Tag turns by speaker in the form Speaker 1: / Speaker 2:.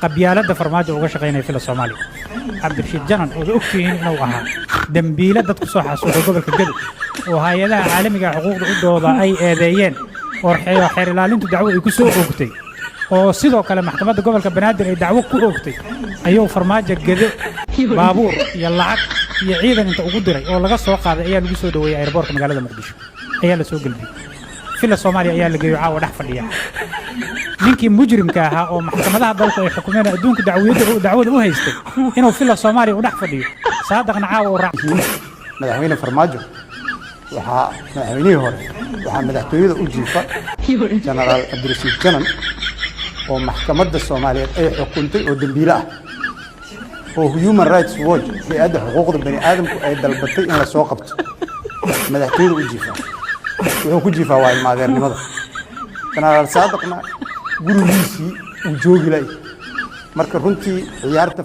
Speaker 1: qabyaalada farmaajo uga shaqeynaya fila Soomaaliya Cabdirashiid Janan oo ogtihiin inuu ahaa dambiile dad ku soo xasuuqay gobolka Gadow oo hay'adaha caalamiga xuquuqda u dooda ay eedeeyeen oo xeer ilaalintu dacwo ay ku soo oogtay oo sidoo kale maxkamadda gobolka Banaadir ay dacwo ku oogtay ayuu farmaajo Gadow baabuur iyo lacag iyo ciidan inta ugu diray oo laga soo qaaday ayaa lagu soo dhaweeyay airportka magaalada Muqdisho ayaa la soo galbiyay fila Soomaaliya ayaa la geeyay caawa dhax fadhiya ninkii mujrimka ahaa oo maxkamadaha dalka ay xukuumeen adduunka dacwada u haystay inuu fila Soomaaliya u dhax fadhiyo saadaqna caawa u raac
Speaker 2: madaxweyne farmaajo waxa madaxweynihii hore waxa madaxtooyada u jiifa Generaal Cabdirashiid Janan oo maxkamadda Soomaaliyeed ay xukuntay oo dambiile ah oo Human Rights Watch hay'adda xuquuqda bani aadamku ay dalbatay in la soo qabto madaxtooyada u jiifa wuxuu ku jiifaa waa ilmaadeernimada Generaal Saadaqna gurigiisii uu joogi laayay marka runtii ciyaarta